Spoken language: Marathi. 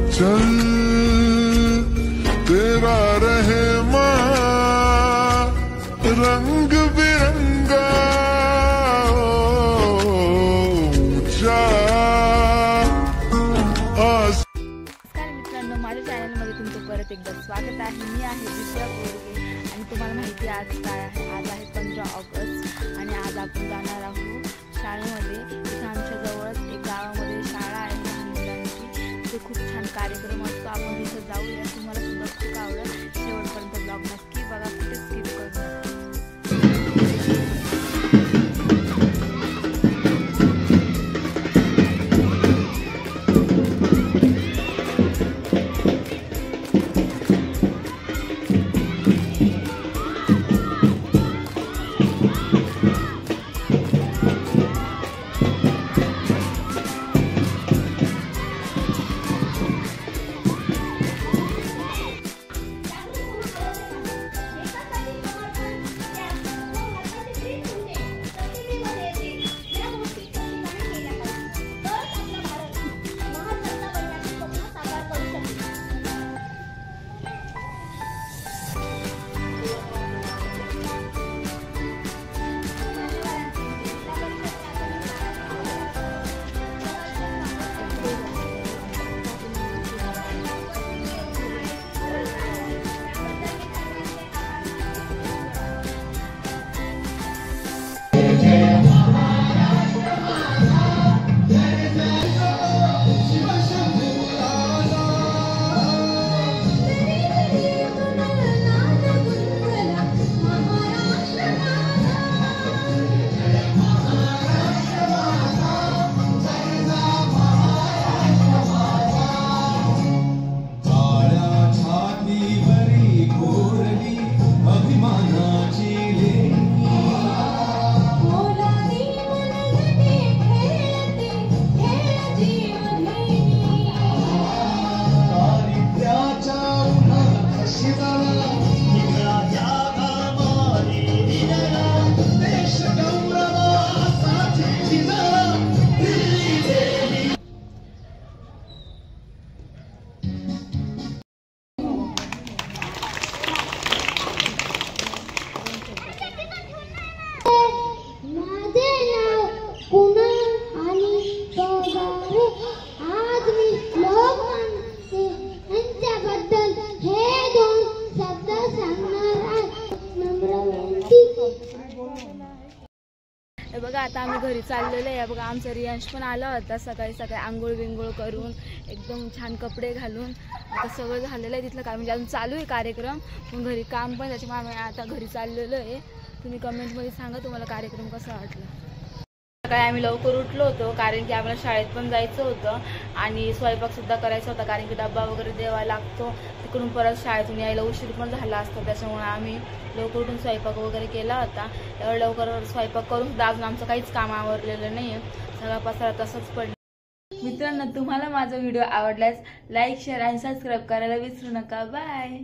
चल तेरा रहमा रंग बिरंगा ऊंचा नमस्कार मित्रांनो, माझ्या चॅनलमध्ये तुमचं परत एकदा स्वागत आहे। मी आहे दिशा बोरगे आणि तुम्हाला माहिती आज काय आहे। आज आहे 15 ऑगस्ट आणि आज आपण जाणार आहोत शाळेमध्ये। इथे आमच्या जवळच एक गावामध्ये शाळा आहे मुलांची, तिथे खूप छान कार्यक्रम असतो। आपण तिथे जाऊया, तुम्हाला सुद्धा खूप आवडेल। शेवटपर्यंत ब्लॉग नक्की बघा, कुठे स्किप करू नका। बघा आता आम्ही घरी चाललेलो आहे। बघा आमचा रियांश पण आला होता सकाळी आंघोळ बिंघोळ करून एकदम छान कपडे घालून। आता सगळं झालेलं आहे तिथलं काय, म्हणजे अजून चालू आहे कार्यक्रम, पण घरी काम पण, त्याच्यामुळे आम्ही आता घरी चाललेलो आहे। तुम्ही कमेंटमध्ये सांगा तुम्हाला कार्यक्रम कसा वाटला। सकाळी आम्ही लवकर उठलो होतो कारण की आम्हाला शाळेत पण जायचं होतं आणि स्वयंपाक सुद्धा करायचा होता, कारण की डब्बा वगैरे द्यावा लागतो। तिकडून परत शाळेतून यायला उशीर पण झाला असतो, त्याच्यामुळे आम्ही लवकर उठून स्वयंपाक वगैरे केला होता। एवढं लवकर स्वयंपाक करून सुद्धा अजून आमचं काहीच काम आवरलेलं नाही आहे, सगळा पसारा तसंच पडला। मित्रांनो, तुम्हाला माझा व्हिडिओ आवडल्यास लाईक, शेअर आणि सबस्क्राईब करायला विसरू नका। बाय।